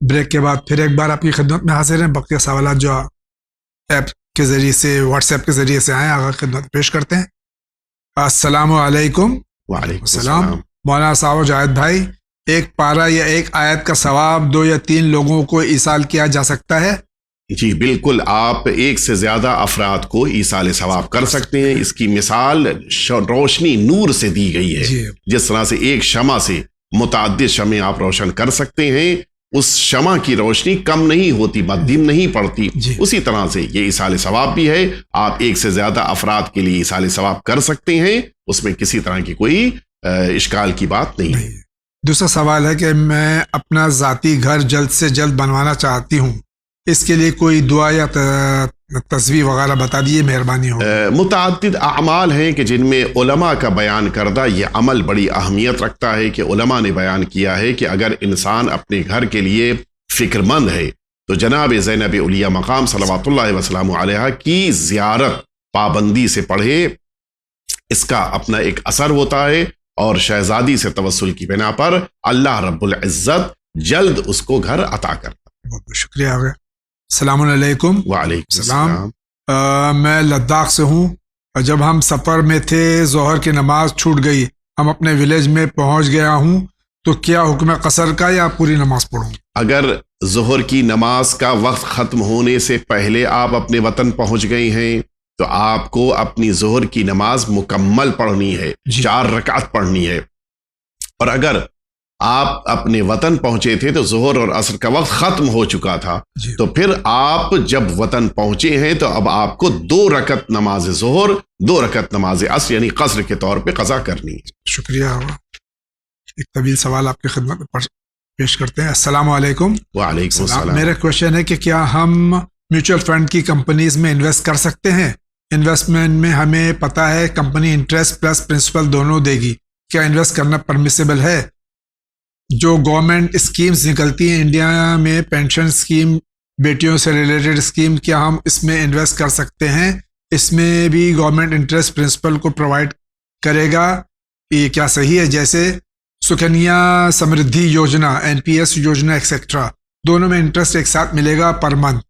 Break کے بعد پھر ایک بار آپ کی خدمت میں حاضر ہیں. بقیہ سوالات جو ایپ کے ذریعے سے، واٹس ایپ کے ذریعے سے آئیں، آگے خدمت پیش کرتے ہیں. السلام علیکم. وعلیکم السلام. السلام. مولانا صاحب جاوید بھائی، ایک پارہ یا ایک آیت کا ثواب 2 یا 3 لوگوں کو ایصال کیا جا سکتا ہے؟ جی بالکل، آپ ایک سے زیادہ افراد کو ایصال ثواب کر سکتے ہیں. اس کی مثال روشنی نور سے دی گئی ہے. جی. جس طرح سے ایک شمع سے متعدد شمع آپ روشن کر سکتے ہیں، اس شمع کی روشنی کم نہیں ہوتی، مدھم نہیں پڑتی. جی. اسی طرح سے یہ ایصال ثواب بھی ہے. آپ ایک سے زیادہ افراد کے لیے ایصال ثواب کر سکتے ہیں، اس میں کسی طرح کی کوئی اشکال کی بات نہیں ہے. دوسرا سوال ہے کہ میں اپنا ذاتی گھر جلد سے جلد بنوانا چاہتی ہوں، اس کے لیے کوئی دعا یا تصویر وغیرہ بتا دیے، مہربانی ہو. متعدد اعمال ہیں کہ جن میں علماء کا بیان کردہ یہ عمل بڑی اہمیت رکھتا ہے. کہ علماء نے بیان کیا ہے کہ اگر انسان اپنے گھر کے لیے فکر مند ہے تو جناب زینب اولیاء مقام صلوات اللہ وسلم علیہا کی زیارت پابندی سے پڑھے. اس کا اپنا ایک اثر ہوتا ہے، اور شہزادی سے توسل کی بنا پر اللہ رب العزت جلد اس کو گھر عطا کرتا. بہت بہت شکریہ. السلام علیکم. وعلیکم السلام. السلام. میں لداخ سے ہوں. جب ہم سفر میں تھے ظہر کی نماز چھوٹ گئی، ہم اپنے ولیج میں پہنچ گیا ہوں، تو کیا حکم ہے قصر کا یا پوری نماز پڑھوں؟ اگر ظہر کی نماز کا وقت ختم ہونے سے پہلے آپ اپنے وطن پہنچ گئے ہیں تو آپ کو اپنی ظہر کی نماز مکمل پڑھنی ہے. جی. 4 رکعت پڑھنی ہے. اور اگر آپ اپنے وطن پہنچے تھے تو ظہر اور عصر کا وقت ختم ہو چکا تھا، جی. تو پھر آپ جب وطن پہنچے ہیں تو اب آپ کو 2 رکعت نماز ظہر، 2 رکعت نماز عصر یعنی قصر کے طور پہ قضا کرنی ہے. شکریہ. ایک طویل سوال آپ کی خدمت میں پیش کرتے ہیں. السلام علیکم. وعلیکم السلام. میرا کوشچن ہے کہ کیا ہم میوچل فنڈ کی کمپنیز میں انویسٹ کر سکتے ہیں؟ انویسٹمنٹ میں ہمیں پتہ ہے کمپنی انٹرسٹ پلس پرنسپل دونوں دے گی، کیا انویسٹ کرنا پرمیسیبل ہے؟ جو گورنمنٹ اسکیمز نکلتی ہیں انڈیا میں، پینشن اسکیم، بیٹیوں سے ریلیٹڈ اسکیم، کیا ہم اس میں انویسٹ کر سکتے ہیں؟ اس میں بھی گورنمنٹ انٹرسٹ پرنسپل کو پرووائڈ کرے گا، یہ کیا صحیح ہے؟ جیسے سکنیا سمردھی یوجنا، NPS یوجنا ایکسیٹرا، دونوں میں انٹرسٹ ایک ساتھ ملے گا پر منتھ.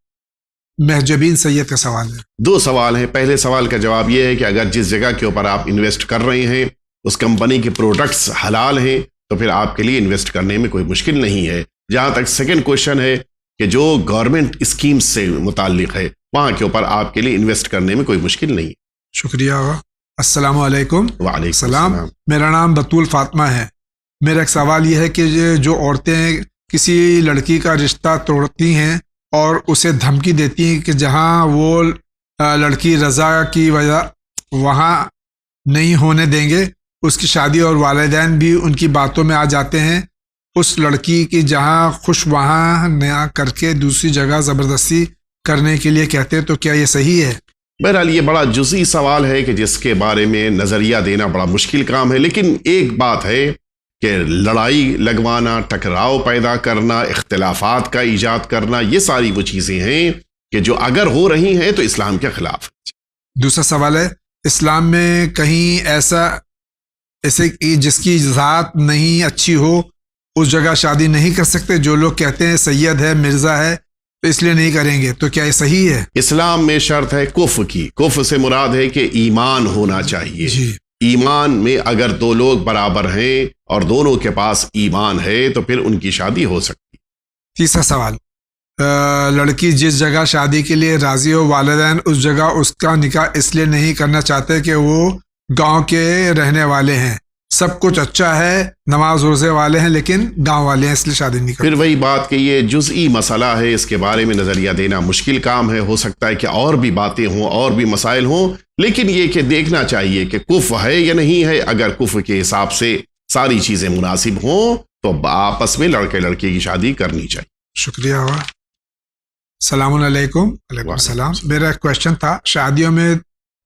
محجبین سید کا سوال ہے. 2 سوال ہیں. پہلے سوال کا جواب یہ ہے کہ اگر جس جگہ کے اوپر آپ انویسٹ کر رہے ہیں اس کمپنی کے پروڈکٹس حلال ہیں تو پھر آپ کے لیے انویسٹ کرنے میں کوئی مشکل نہیں ہے. جہاں تک سیکنڈ کوشچن ہے کہ جو گورنمنٹ اسکیمز سے متعلق ہے وہاں کے اوپر آپ کے لیے انویسٹ کرنے میں کوئی مشکل نہیں. شکریہ. السلام علیکم. وعلیکم السلام. میرا نام بطول فاطمہ ہے. میرا ایک سوال یہ ہے کہ جو عورتیں کسی لڑکی کا رشتہ توڑتی ہیں اور اسے دھمکی دیتی ہیں کہ جہاں وہ لڑکی رضا کی وجہ وہاں نہیں ہونے دیں گے اس کی شادی، اور والدین بھی ان کی باتوں میں آ جاتے ہیں، اس لڑکی کی جہاں خوش وہاں نہ کر کے دوسری جگہ زبردستی کرنے کے لیے کہتے ہیں، تو کیا یہ صحیح ہے؟ بہرحال یہ بڑا جزئی سوال ہے کہ جس کے بارے میں نظریہ دینا بڑا مشکل کام ہے. لیکن ایک بات ہے کہ لڑائی لگوانا، ٹکراؤ پیدا کرنا، اختلافات کا ایجاد کرنا، یہ ساری وہ چیزیں ہیں کہ جو اگر ہو رہی ہیں تو اسلام کے خلاف. دوسرا سوال ہے، اسلام میں کہیں ایسے جس کی ذات نہیں اچھی ہو اس جگہ شادی نہیں کر سکتے؟ جو لوگ کہتے ہیں سید ہے، مرزا ہے تو اس لیے نہیں کریں گے، تو کیا یہ صحیح ہے؟ اسلام میں شرط ہے کفر کی. کفر سے مراد ہے کہ ایمان ہونا چاہیے. جی. ایمان میں اگر 2 لوگ برابر ہیں اور دونوں کے پاس ایمان ہے تو پھر ان کی شادی ہو سکتی. تیسرا سوال، لڑکی جس جگہ شادی کے لیے راضی ہو، والدین اس جگہ اس کا نکاح اس لیے نہیں کرنا چاہتے کہ وہ گاؤں کے رہنے والے ہیں، سب کچھ اچھا ہے، نماز روزے والے ہیں، لیکن گاؤں والے ہیں اس لیے شادی نہیں کرتے. پھر وہی بات کہ یہ جزئی مسئلہ ہے، اس کے بارے میں نظریہ دینا مشکل کام ہے. ہو سکتا ہے کہ اور بھی باتیں ہوں، اور بھی مسائل ہوں، لیکن یہ کہ دیکھنا چاہیے کہ کفر ہے یا نہیں ہے. اگر کفر کے حساب سے ساری چیزیں مناسب ہوں تو آپس میں لڑکے لڑکی کی شادی کرنی چاہیے. شکریہ. السلام علیکم. وعلیکم السلام. میرا ایک کوشچن تھا، شادیوں میں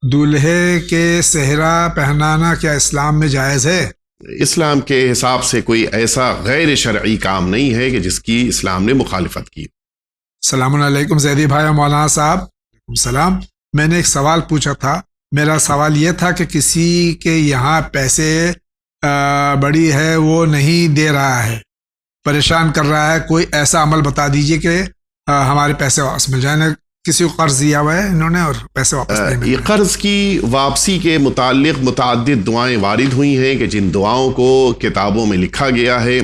دولہے کے صحرا پہنانا کیا اسلام میں جائز ہے؟ اسلام کے حساب سے کوئی ایسا غیر شرعی کام نہیں ہے کہ جس کی اسلام نے مخالفت کی. السلام علیکم زیدی بھائی اور مولانا صاحب. السلام. میں نے ایک سوال پوچھا تھا. میرا سوال یہ تھا کہ کسی کے یہاں پیسے بڑی ہے وہ نہیں دے رہا ہے پریشان کر رہا ہے، کوئی ایسا عمل بتا دیجئے کہ ہمارے پیسے واپس مل جائیں. کسی کو قرض دیا ہوا ہے انہوں نے اور پیسے واپس نہیں مل رہے. یہ قرض کی واپسی کے متعلق متعدد دعائیں وارد ہوئی ہیں کہ جن دعاؤں کو کتابوں میں لکھا گیا ہے.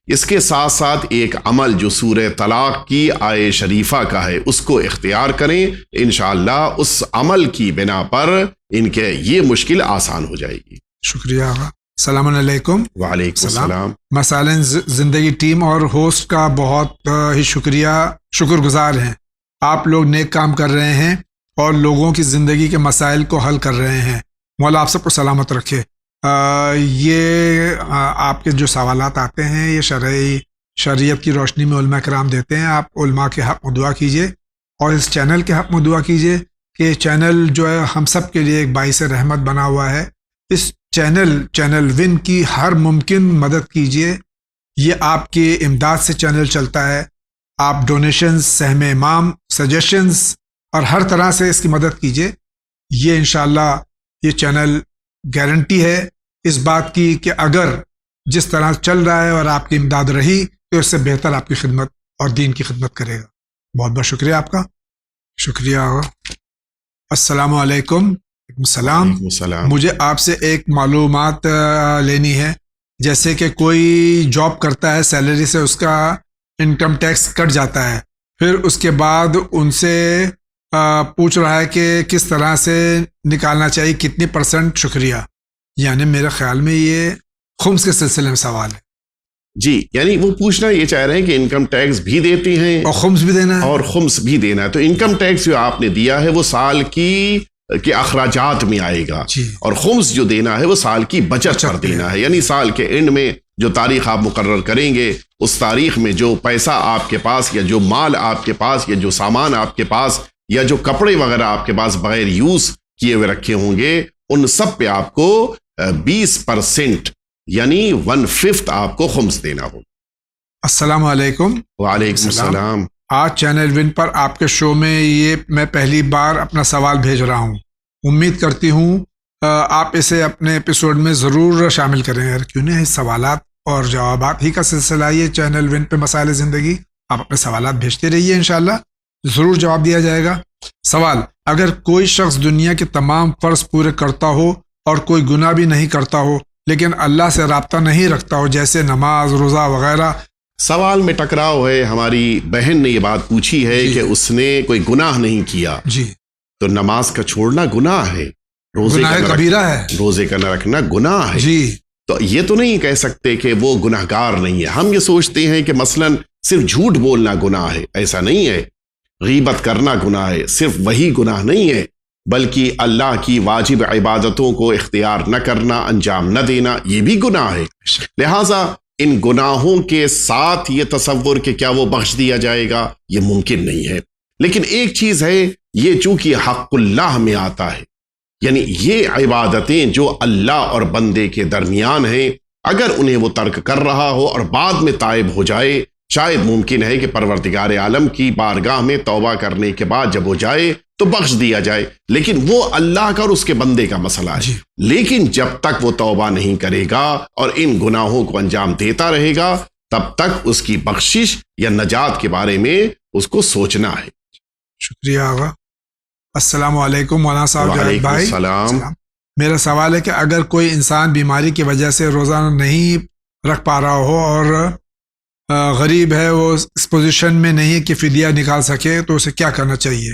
اس کے ساتھ ساتھ ایک عمل جو سورہ طلاق کی آیہ شریفہ کا ہے اس کو اختیار کریں، انشاءاللہ اس عمل کی بنا پر ان کے یہ مشکل آسان ہو جائے گی. شکریہ آقا. السلام علیکم. وعلیکم السلام. مسالن زندگی ٹیم اور ہوسٹ کا بہت ہی شکر گزار ہیں. آپ لوگ نیک کام کر رہے ہیں اور لوگوں کی زندگی کے مسائل کو حل کر رہے ہیں. مولا آپ سب کو سلامت رکھے. یہ آپ کے جو سوالات آتے ہیں یہ شریعت کی روشنی میں علماء کرام دیتے ہیں. آپ علماء کے حق میں دعا کیجئے اور اس چینل کے حق میں دعا کیجئے کہ چینل جو ہے ہم سب کے لیے ایک باعث رحمت بنا ہوا ہے. اس چینل ون کی ہر ممکن مدد کیجئے. یہ آپ کی امداد سے چینل چلتا ہے. آپ ڈونیشنز، سہم امام، سجیشنز اور ہر طرح سے اس کی مدد کیجئے. یہ انشاءاللہ یہ چینل گارنٹی ہے اس بات کی کہ اگر جس طرح چل رہا ہے اور آپ کی امداد رہی تو اس سے بہتر آپ کی خدمت اور دین کی خدمت کرے گا. بہت بہت شکریہ آپ کا. شکریہ. السلام علیکم. السلام. مجھے آپ سے ایک معلومات لینی ہے. جیسے کہ کوئی جاب کرتا ہے، سیلری سے اس کا انکم ٹیکس کٹ جاتا ہے، پھر اس کے بعد ان سے پوچھ رہا ہے کہ کس طرح سے نکالنا چاہیے، کتنی %. شکریہ. یعنی میرے خیال میں یہ خمس کے سلسلے میں سوال ہے. جی، یعنی وہ پوچھنا یہ چاہ رہے ہیں کہ انکم ٹیکس بھی دیتے ہیں اور خمس بھی دینا ہے. اور خمس بھی دینا ہے. تو انکم ٹیکس جو آپ نے دیا ہے وہ سال کے اخراجات میں آئے گا جی. اور خمس جو دینا ہے وہ سال کی بچت پر دینا ہے. یعنی سال کے اینڈ میں جو تاریخ آپ مقرر کریں گے اس تاریخ میں جو پیسہ آپ کے پاس یا جو مال آپ کے پاس یا جو سامان آپ کے پاس یا جو کپڑے وغیرہ آپ کے پاس بغیر یوز کیے ہوئے رکھے ہوں گے ان سب پہ آپ کو 20% یعنی 1/5 آپ کو خمس دینا ہوگا. السلام علیکم. وعلیکم السلام. آج چینل ون پر آپ کے شو میں یہ میں پہلی بار اپنا سوال بھیج رہا ہوں. امید کرتی ہوں آپ اسے اپنے ایپیسوڈ میں ضرور شامل کریں. کیوں نہیں، سوالات اور جوابات ہی کا سلسلہ یہ چینل ون پہ مسائل زندگی. آپ اپنے سوالات بھیجتے رہیے، انشاءاللہ ضرور جواب دیا جائے گا. سوال: اگر کوئی شخص دنیا کے تمام فرض پورے کرتا ہو اور کوئی گناہ بھی نہیں کرتا ہو لیکن اللہ سے رابطہ نہیں رکھتا ہو، جیسے نماز، روزہ وغیرہ. سوال میں ٹکراؤ ہے. ہماری بہن نے یہ بات پوچھی ہے کہ اس نے کوئی گناہ نہیں کیا جی، تو نماز کا چھوڑنا گناہ ہے، گناہ کبیرہ ہے، روزے کا نہ رکھنا گناہ ہے جی. تو یہ تو نہیں کہہ سکتے کہ وہ گناہگار نہیں ہے. ہم یہ سوچتے ہیں کہ مثلا صرف جھوٹ بولنا گناہ ہے. ایسا نہیں ہے. غیبت کرنا گناہ ہے، صرف وہی گناہ نہیں ہے بلکہ اللہ کی واجب عبادتوں کو اختیار نہ کرنا، انجام نہ دینا، یہ بھی گناہ ہے. لہٰذا ان گناہوں کے ساتھ یہ تصور کہ کیا وہ بخش دیا جائے گا یہ ممکن نہیں ہے. لیکن ایک چیز ہے، یہ چونکہ حق اللہ میں آتا ہے، یعنی یہ عبادتیں جو اللہ اور بندے کے درمیان ہیں، اگر انہیں وہ ترک کر رہا ہو اور بعد میں تائب ہو جائے، شاید ممکن ہے کہ پروردگار عالم کی بارگاہ میں توبہ کرنے کے بعد جب وہ جائے تو بخش دیا جائے. لیکن وہ اللہ کا اور اس کے بندے کا مسئلہ ہے. لیکن جب تک وہ توبہ نہیں کرے گا اور ان گناہوں کو انجام دیتا رہے گا تب تک اس کی بخشش یا نجات کے بارے میں اس کو سوچنا ہے. شکریہ آغا. السلام علیکم مولانا صاحب. جاوید بھائی السلام. میرا سوال ہے کہ اگر کوئی انسان بیماری کی وجہ سے روزہ نہیں رکھ پا رہا ہو اور غریب ہے، وہ اس پوزیشن میں نہیں کہ فدیہ نکال سکے، تو اسے کیا کرنا چاہیے؟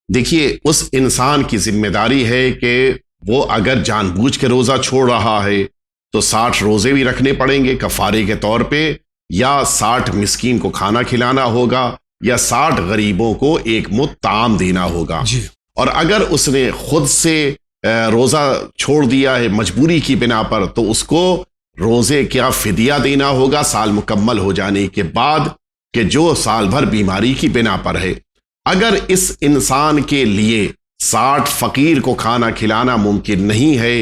دیکھیے، اس انسان کی ذمہ داری ہے کہ وہ اگر جان بوجھ کے روزہ چھوڑ رہا ہے تو 60 روزے بھی رکھنے پڑیں گے کفارے کے طور پہ، یا 60 مسکین کو کھانا کھلانا ہوگا، یا 60 غریبوں کو ایک مد طعام دینا ہوگا. اور اگر اس نے خود سے روزہ چھوڑ دیا ہے مجبوری کی بنا پر تو اس کو روزے کیا فدیہ دینا ہوگا سال مکمل ہو جانے کے بعد، کہ جو سال بھر بیماری کی بنا پر ہے. اگر اس انسان کے لیے 60 فقیر کو کھانا کھلانا ممکن نہیں ہے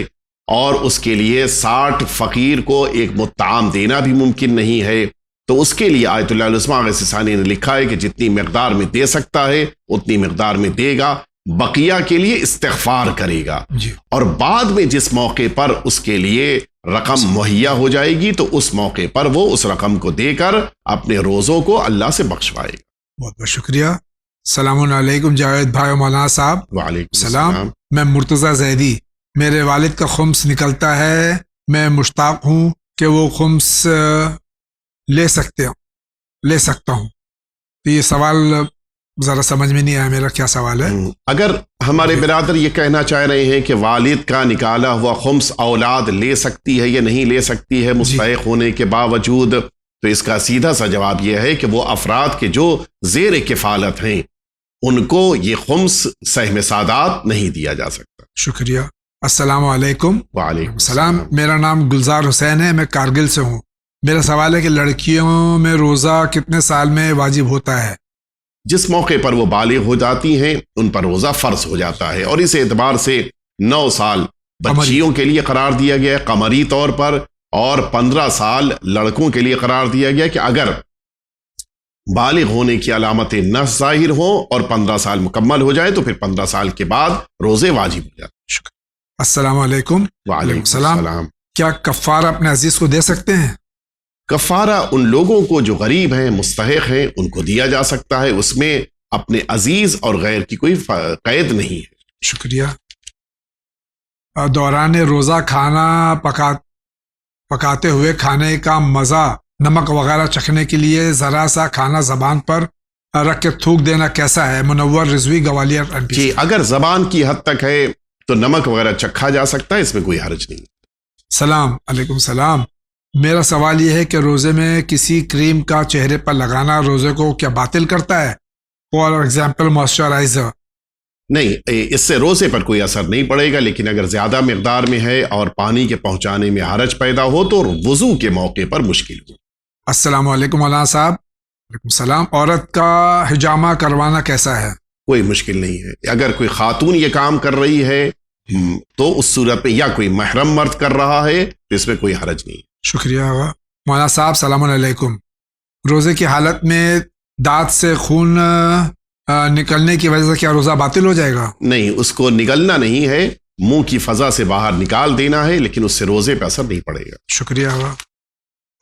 اور اس کے لیے 60 فقیر کو ایک مطعام دینا بھی ممکن نہیں ہے، تو اس کے لیے آیت اللہ العظمیٰ غوث ثانی نے لکھا ہے کہ جتنی مقدار میں دے سکتا ہے اتنی مقدار میں دے گا. بقیہ کے لیے استغفار کرے گا جی اور بعد میں جس موقع پر اس کے لیے رقم مہیا ہو جائے گی تو اس موقع پر وہ اس رقم کو دے کر اپنے روزوں کو اللہ سے بخشوائے گا. بہت بہت شکریہ. السلام علیکم جاوید بھائی و مولانا صاحب. وعلیکم السلام. میں مرتضی زیدی. میرے والد کا خمس نکلتا ہے. میں مشتاق ہوں کہ وہ خمس لے سکتا ہوں. تو یہ سوال ذرا سمجھ میں نہیں آیا میرا کیا سوال ہے. اگر ہمارے برادر یہ کہنا چاہ رہے ہیں کہ والد کا نکالا ہوا خمس اولاد لے سکتی ہے یا نہیں لے سکتی ہے مستحق ہونے کے باوجود، تو اس کا سیدھا سا جواب یہ ہے کہ وہ افراد کے جو زیر کفالت ہیں ان کو یہ خمس سہم سادات نہیں دیا جا سکتا. شکریہ. السلام علیکم. وعلیکم السلام. میرا نام گلزار حسین ہے. میں کارگل سے ہوں. میرا سوال ہے کہ لڑکیوں میں روزہ کتنے سال میں واجب ہوتا ہے؟ جس موقع پر وہ بالغ ہو جاتی ہیں ان پر روزہ فرض ہو جاتا ہے، اور اس اعتبار سے 9 سال بچیوں کے لیے قرار دیا گیا قمری طور پر، اور 15 سال لڑکوں کے لیے قرار دیا گیا کہ اگر بالغ ہونے کی علامتیں نہ ظاہر ہوں اور 15 سال مکمل ہو جائے تو پھر 15 سال کے بعد روزے واجب ہو جاتے ہیں. شکریہ. السلام علیکم. وعلیکم السلام. کیا کفارہ اپنے عزیز کو دے سکتے ہیں؟ کفارہ ان لوگوں کو جو غریب ہیں، مستحق ہیں، ان کو دیا جا سکتا ہے. اس میں اپنے عزیز اور غیر کی کوئی قید نہیں ہے. شکریہ. دوران روزہ کھانا پکاتے ہوئے کھانے کا مزہ، نمک وغیرہ چکھنے کے لیے ذرا سا کھانا زبان پر رکھ کے تھوک دینا کیسا ہے؟ منور رضوی گوالیار ایم پی. کہ اگر زبان کی حد تک ہے تو نمک وغیرہ چکھا جا سکتا ہے، اس میں کوئی حرج نہیں. سلام علیکم. سلام. میرا سوال یہ ہے کہ روزے میں کسی کریم کا چہرے پر لگانا روزے کو کیا باطل کرتا ہے؟ For example moisturiser. نہیں، اس سے روزے پر کوئی اثر نہیں پڑے گا، لیکن اگر زیادہ مقدار میں ہے اور پانی کے پہنچانے میں حرج پیدا ہو تو وضو کے موقع پر مشکل ہو. السلام علیکم مولانا صاحب. وعلیکم السلام. عورت کا حجامہ کروانا کیسا ہے؟ کوئی مشکل نہیں ہے. اگر کوئی خاتون یہ کام کر رہی ہے تو اس صورت میں یا کوئی محرم مرد کر رہا ہے تو اس میں کوئی حرج نہیں. شکریہ. مولانا صاحب السلام علیکم. روزے کی حالت میں دانت سے خون نکلنے کی وجہ سے کیا روزہ باطل ہو جائے گا؟ نہیں، اس کو نگلنا نہیں ہے، منہ کی فضا سے باہر نکال دینا ہے، لیکن اس سے روزے پہ اثر نہیں پڑے گا. شکریہ.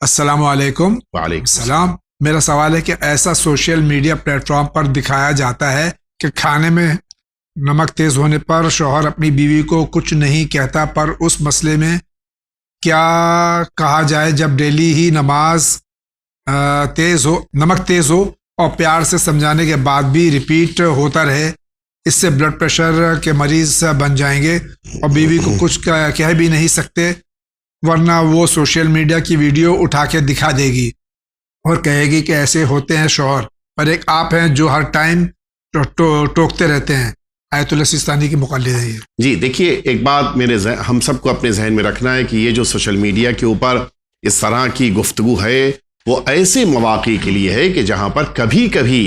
السلام علیکم. وعلیکم السلام. میرا سوال ہے کہ ایسا سوشل میڈیا پلیٹ فارم پر دکھایا جاتا ہے کہ کھانے میں نمک تیز ہونے پر شوہر اپنی بیوی کو کچھ نہیں کہتا، پر اس مسئلے میں کیا کہا جائے جب ڈیلی ہی نمک تیز ہو اور پیار سے سمجھانے کے بعد بھی ریپیٹ ہوتا رہے؟ اس سے بلڈ پریشر کے مریض بن جائیں گے اور بیوی کو کچھ کہہ بھی نہیں سکتے، ورنہ وہ سوشل میڈیا کی ویڈیو اٹھا کے دکھا دے گی اور کہے گی کہ ایسے ہوتے ہیں شوہر، پر ایک آپ ہیں جو ہر ٹائم ٹوکتے رہتے ہیں. آیت اللہ سیستانی کی مقلد ہے یہ. جی دیکھیے، ایک بات ہم سب کو اپنے ذہن میں رکھنا ہے کہ یہ جو سوشل میڈیا کے اوپر اس طرح کی گفتگو ہے وہ ایسے مواقع کے لیے ہے کہ جہاں پر کبھی کبھی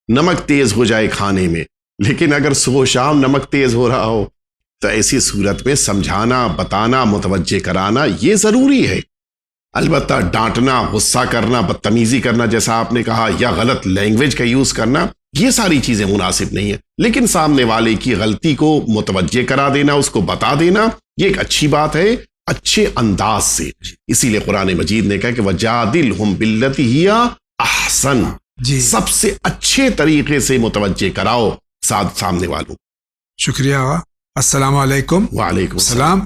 نمک تیز ہو جائے کھانے میں، لیکن اگر صبح و شام نمک تیز ہو رہا ہو تو ایسی صورت میں سمجھانا، بتانا، متوجہ کرانا یہ ضروری ہے. البتہ ڈانٹنا، غصہ کرنا، بدتمیزی کرنا جیسا آپ نے کہا، یا غلط لینگویج کا یوز کرنا، یہ ساری چیزیں مناسب نہیں ہیں. لیکن سامنے والے کی غلطی کو متوجہ کرا دینا، اس کو بتا دینا، یہ ایک اچھی بات ہے، اچھے انداز سے. اسی لیے قرآن مجید نے کہا کہ وَجَادِلْهُمْ بِالَّتِي هِيَ أَحْسَنُ. جی سب سے اچھے طریقے سے متوجہ کراؤ سامنے والوں. شکریہ. السلام علیکم. وعلیکم السلام.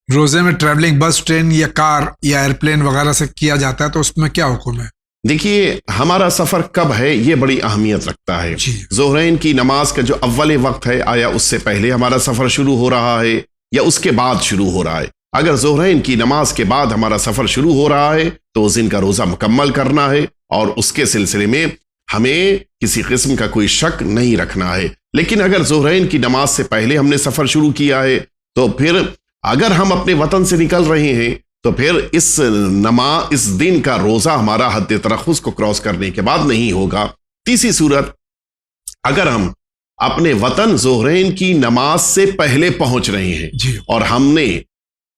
روزے میں ٹریولنگ بس، ٹرین یا کار یا ایئرپلین وغیرہ سے کیا جاتا ہے تو اس میں کیا حکم ہے؟ دیکھیے، ہمارا سفر کب ہے یہ بڑی اہمیت رکھتا ہے. ظہرین کی نماز کا جو اول وقت ہے، آیا اس سے پہلے ہمارا سفر شروع ہو رہا ہے یا اس کے بعد شروع ہو رہا ہے؟ اگر ظہرین کی نماز کے بعد ہمارا سفر شروع ہو رہا ہے تو اس دن کا روزہ مکمل کرنا ہے، اور اس کے سلسلے میں ہمیں کسی قسم کا کوئی شک نہیں رکھنا ہے. لیکن اگر ظہرین کی نماز سے پہلے ہم نے سفر شروع کیا ہے تو پھر اگر ہم اپنے وطن سے نکل رہے ہیں تو پھر اس دن کا روزہ ہمارا حد ترخص کو کراس کرنے کے بعد نہیں ہوگا. تیسری صورت، اگر ہم اپنے وطن ظہرین کی نماز سے پہلے پہنچ رہے ہیں اور ہم نے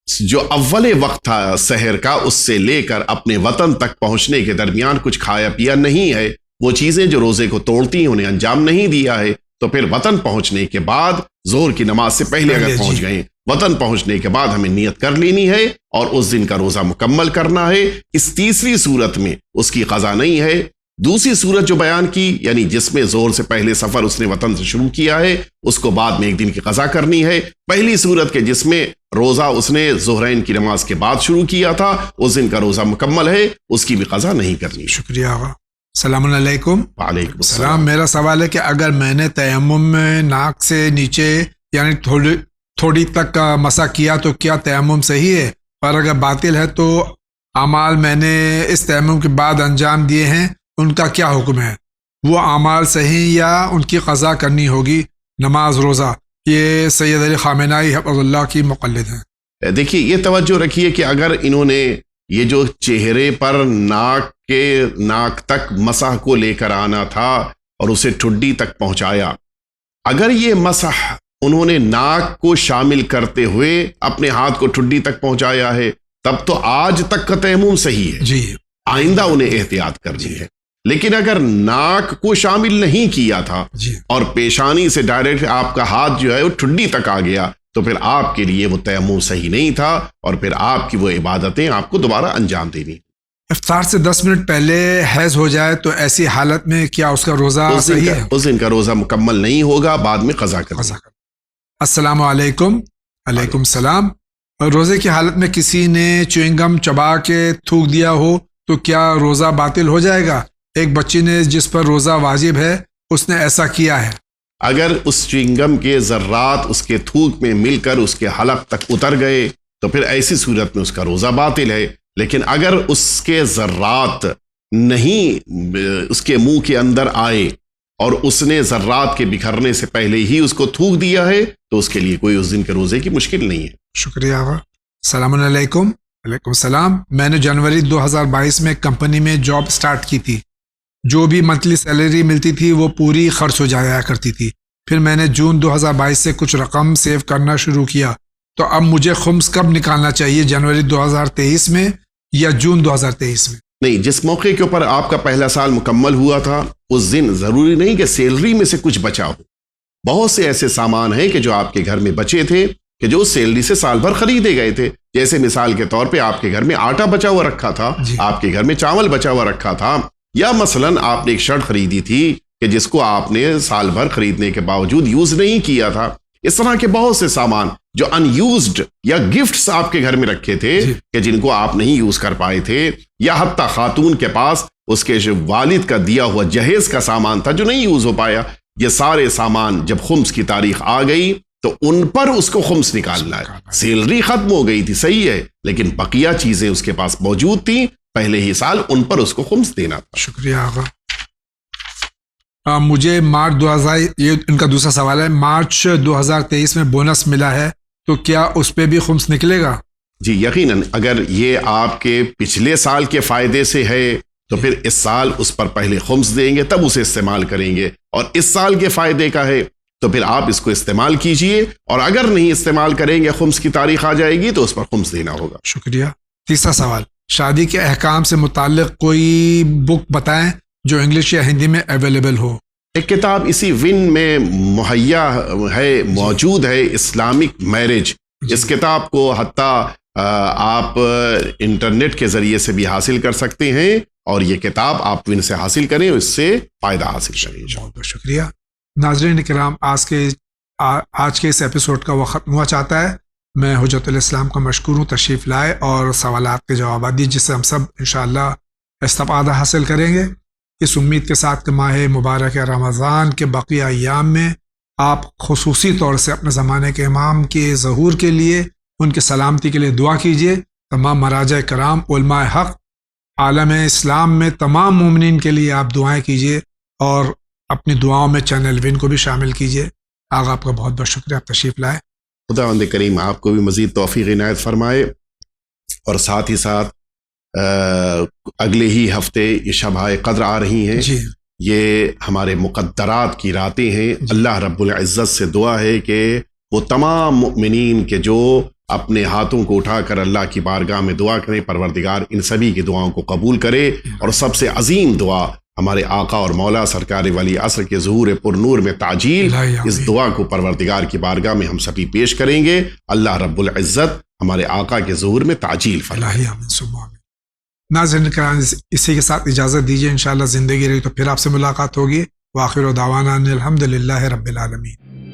جو اول وقت تھا سحر کا، اس سے لے کر اپنے وطن تک پہنچنے کے درمیان کچھ کھایا پیا نہیں ہے، وہ چیزیں جو روزے کو توڑتی ہیں انہیں انجام نہیں دیا ہے، تو پھر وطن پہنچنے کے بعد ظہر کی نماز سے پہلے اگر پہنچ گئے، وطن پہنچنے کے بعد ہمیں نیت کر لینی ہے اور اس دن کا روزہ مکمل کرنا ہے۔ اس تیسری صورت میں اس کی قضا نہیں ہے۔ دوسری صورت جو بیان کی، یعنی جس میں ظہر سے پہلے سفر اس نے وطن سے شروع کیا ہے، اس کو بعد میں ایک دن کی قضا کرنی ہے۔ پہلی صورت کے جس میں روزہ اس نے ظہرین کی نماز کے بعد شروع کیا تھا، اس دن کا روزہ مکمل ہے، اس کی بھی قضا نہیں کرنی۔ شکریہ آقا۔ السلام علیکم۔ وعلیکم السلام۔ میرا سوال ہے کہ اگر میں نے تیمم میں ناک سے نیچے یعنی تھوڑی تک مسح کیا تو کیا تیمم صحیح ہے؟ اور اگر باطل ہے تو اعمال میں نے اس تیمم کے بعد انجام دیے ہیں، ان کا کیا حکم ہے؟ وہ اعمال صحیح یا ان کی قضا کرنی ہوگی؟ نماز، روزہ۔ یہ سید علی خامنہئی حفظ اللہ کی مقلد ہیں۔ دیکھیے، یہ توجہ رکھیے کہ اگر انہوں نے یہ جو چہرے پر ناک تک مسح کو لے کر آنا تھا اور اسے ٹھڈی تک پہنچایا، اگر یہ مسح انہوں نے ناک کو شامل کرتے ہوئے اپنے ہاتھ کو ٹھڈی تک پہنچایا ہے، تب تو آج تک کا تیمم صحیح ہے، جی، آئندہ انہیں احتیاط کرنی ہے۔ لیکن اگر ناک کو شامل نہیں کیا تھا اور پیشانی سے ڈائریکٹ آپ کا ہاتھ جو ہے وہ ٹھڈی تک آ گیا، تو پھر آپ کے لیے وہ تیمم صحیح نہیں تھا اور پھر آپ کی وہ عبادتیں آپ کو دوبارہ انجام دینی۔ افطار سے 10 منٹ پہلے حیض ہو جائے تو ایسی حالت میں کیا اس کا روزہ صحیح ہے؟ اس دن کا روزہ مکمل نہیں ہوگا، بعد میں قضا کرنا۔ السلام علیکم۔ علیکم السلام۔ روزے کی حالت میں کسی نے چوئنگم چبا کے تھوک دیا ہو تو کیا روزہ باطل ہو جائے گا؟ ایک بچی نے جس پر روزہ واجب ہے اس نے ایسا کیا ہے۔ اگر اس چوئنگم کے ذرات اس کے تھوک میں مل کر اس کے حلق تک اتر گئے تو پھر ایسی صورت میں اس کا روزہ باطل ہے۔ لیکن اگر اس کے ذرات نہیں اس کے منہ کے اندر آئے اور اس نے ذرات کے بکھرنے سے پہلے ہی اس کو تھوک دیا ہے تو اس کے لیے کوئی اس دن کے روزے کی مشکل نہیں ہے۔ شکریہ آقا۔ السلام علیکم۔ وعلیکم السلام۔ میں نے جنوری 2022 میں کمپنی میں جاب سٹارٹ کی تھی۔ جو بھی منتھلی سیلری ملتی تھی وہ پوری خرچ ہو جایا کرتی تھی۔ پھر میں نے جون 2022 سے کچھ رقم سیو کرنا شروع کیا، تو اب مجھے خمس کب نکالنا چاہیے؟ جنوری 2023 میں یا جون 2023 میں؟ نہیں، جس موقع کے اوپر آپ کا پہلا سال مکمل ہوا تھا اس دن ضروری نہیں کہ سیلری میں سے کچھ بچا ہو۔ بہت سے ایسے سامان ہیں کہ جو آپ کے گھر میں بچے تھے کہ جو سیلری سے سال بھر خریدے گئے تھے۔ جیسے مثال کے طور پہ آپ کے گھر میں آٹا بچا ہوا رکھا تھا، آپ کے گھر میں چاول بچا ہوا رکھا تھا، یا مثلا آپ نے ایک شرٹ خریدی تھی کہ جس کو آپ نے سال بھر خریدنے کے باوجود یوز نہیں کیا تھا۔ اس طرح کے بہت سے سامان جو ان یوزڈ یا گفٹس آپ کے گھر میں رکھے تھے کہ جن کو آپ نہیں یوز کر پائے تھے، یا حتیٰ خاتون کے پاس اس کے والد کا دیا ہوا جہیز کا سامان تھا جو نہیں یوز ہو پایا، یہ سارے سامان جب خمس کی تاریخ آ گئی تو ان پر اس کو خمس نکالنا ہے۔ سیلری ختم ہو گئی تھی، صحیح ہے، لیکن بقیہ چیزیں اس کے پاس موجود تھیں پہلے ہی سال، ان پر اس کو خمس دینا تھا۔ شکریہ آقا۔ مجھے مارچ 2000 یہ ان کا دوسرا سوال ہے، مارچ 2023 میں بونس ملا ہے تو کیا اس پہ بھی خمس نکلے گا؟ جی یقیناً، اگر یہ آپ کے پچھلے سال کے فائدے سے ہے تو پھر اس سال اس پر پہلے خمس دیں گے، تب اسے استعمال کریں گے، اور اس سال کے فائدے کا ہے تو پھر آپ اس کو استعمال کیجئے، اور اگر نہیں استعمال کریں گے، خمس کی تاریخ آ جائے گی تو اس پر خمس دینا ہوگا۔ شکریہ۔ تیسرا سوال، شادی کے احکام سے متعلق کوئی بک بتائیں جو انگلش یا ہندی میں اویلیبل ہو۔ ایک کتاب اسی ون میں مہیا ہے، موجود ہے، اسلامک میرج۔ اس کتاب کو حتیٰ آپ انٹرنیٹ کے ذریعے سے بھی حاصل کر سکتے ہیں، اور یہ کتاب آپ ون سے حاصل کریں، اس سے فائدہ حاصل کریں۔ بہت بہت شکریہ۔ ناظرین کرام، آج کے اس ایپیسوڈ کا وقت ختم ہوا چاہتا ہے۔ میں حجت الاسلام کا مشکور ہوں، تشریف لائے اور سوالات کے جوابات دی، جس سے ہم سب انشاءاللہ استفادہ حاصل کریں گے۔ اس امید کے ساتھ کہ ماہ مبارک رمضان کے بقیہ ایام میں آپ خصوصی طور سے اپنے زمانے کے امام کے ظہور کے لیے، ان کی سلامتی کے لیے دعا کیجیے۔ تمام مراجع کرام، علماء حق، عالم اسلام میں تمام مومنین کے لیے آپ دعائیں کیجیے، اور اپنی دعاؤں میں چینل ون کو بھی شامل کیجیے۔ آغا آپ کا بہت بہت شکریہ، آپ تشریف لائے۔ خداوند کریم آپ کو بھی مزید توفیق عنایت فرمائے، اور ساتھ ہی ساتھ اگلے ہی ہفتے یہ شبہ قدر آ رہی ہیں۔ جی، یہ ہمارے مقدرات کی راتیں ہیں۔ اللہ رب العزت سے دعا ہے کہ وہ تمام مؤمنین کے جو اپنے ہاتھوں کو اٹھا کر اللہ کی بارگاہ میں دعا کریں، پروردگار ان سبھی کی دعاؤں کو قبول کرے، اور سب سے عظیم دعا ہمارے آقا اور مولا سرکار ولی عصر کے ظہور پر نور میں تعجیل، اس دعا کو پروردگار کی بارگاہ میں ہم سبھی پیش کریں گے. اللہ رب العزت ہمارے آقا کے ظہور میں تعجیل فرمائے. ناظرین کرام، اسی کے ساتھ اجازت دیجیے، انشاءاللہ زندگی رہی تو پھر آپ سے ملاقات ہوگی. وآخر دعوانا ان الحمد للہ رب العالمین.